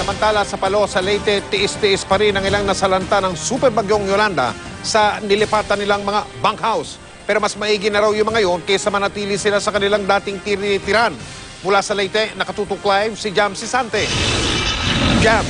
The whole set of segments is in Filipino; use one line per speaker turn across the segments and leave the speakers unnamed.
Samantala sa Palo, sa Leyte, tiis-tiis pa rin ang ilang nasalanta ng super bagyong Yolanda sa nilipatan nilang mga bunkhouse. Pero mas maigi na raw yung mga yon kaysa manatili sila sa kanilang dating tinitiran. Mula sa Leyte, nakatutok live si Jam Sisante. Jam.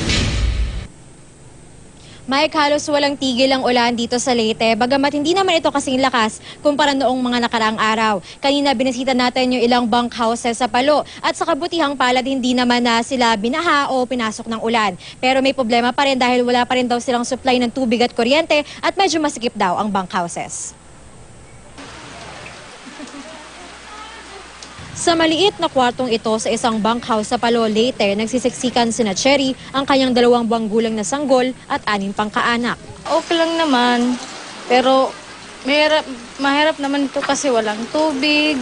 Mike, halos walang tigil ang ulan dito sa Leyte, bagamat hindi naman ito kasing lakas kumpara noong mga nakaraang araw. Kanina binisita natin yung ilang bunkhouses sa Palo at sa kabutihang palad hindi naman na sila binaha o pinasok ng ulan. Pero may problema pa rin dahil wala pa rin daw silang supply ng tubig at kuryente at medyo masikip daw ang bunkhouses. Sa maliit na kwartong ito sa isang bunkhouse sa Palo, Leyte, nagsisiksikan sina Cherry, ang kanyang 2 buwang gulang na sanggol at 6 pang kaanak.
Okay lang naman, pero mahirap naman ito kasi walang tubig,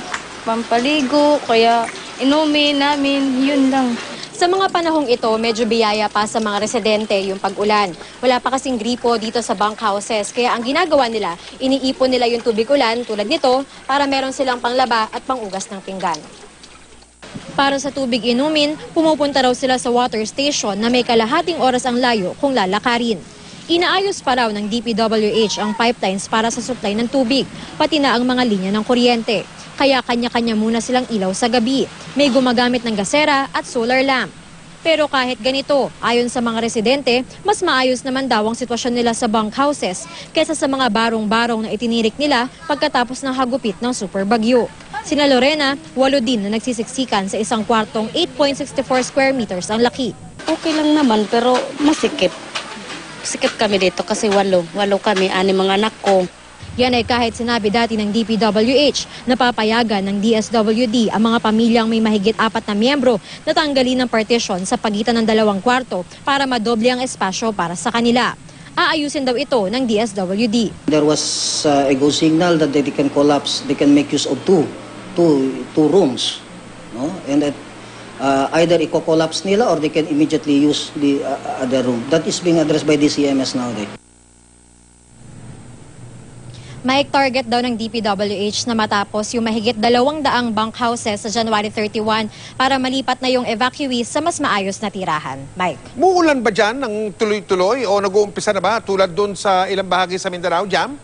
pampaligo, kaya inumin namin, yun lang.
Sa mga panahong ito, medyo biyaya pa sa mga residente yung pag-ulan. Wala pa kasing gripo dito sa bunkhouses, kaya ang ginagawa nila, iniipon nila yung tubig ulan tulad nito para meron silang panglaba at pangugas ng pinggan. Para sa tubig inumin, pumupunta raw sila sa water station na may kalahating oras ang layo kung lalakarin. Inaayos pa raw ng DPWH ang pipelines para sa supply ng tubig, pati na ang mga linya ng kuryente. Kaya kanya-kanya muna silang ilaw sa gabi. May gumagamit ng gasera at solar lamp. Pero kahit ganito, ayon sa mga residente, mas maayos naman daw ang sitwasyon nila sa bunkhouses kaysa sa mga barong-barong na itinirik nila pagkatapos ng hagupit ng super bagyo. Sina Lorena, 8 din na nagsisiksikan sa isang kwartong 8.64 square meters ang laki.
Okay lang naman pero masikip. Sikip kami dito kasi 8 kami, 6 mga anak ko.
Yan ay kahit sinabi dati ng DPWH na papayagan ng DSWD ang mga pamilyang may mahigit 4 na miyembro na tanggalin ng partition sa pagitan ng 2 kwarto para madoble ang espasyo para sa kanila. Aayusin daw ito ng DSWD.
There was a go signal that they can collapse, they can make use of two rooms, no? And that either i-collapse nila or they can immediately use the other room. That is being addressed by the CMS nowadays.
May target daw ng DPWH na matapos yung mahigit 200 bunkhouses sa January 31 para malipat na yung evacuees sa mas maayos na tirahan. Mike.
Muulan ba dyan ng tuloy-tuloy o nag-uumpisa na ba tulad doon sa ilang bahagi sa Mindanao, Jam?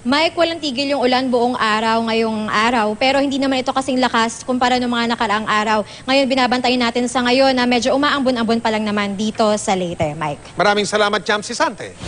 Mike, walang tigil yung ulan buong araw ngayong araw pero hindi naman ito kasing lakas kumpara ng mga nakaraang araw. Ngayon binabantayan natin sa ngayon na medyo umaambon-ambon pa lang naman dito sa Leyte, Mike.
Maraming salamat, Jam Sisante.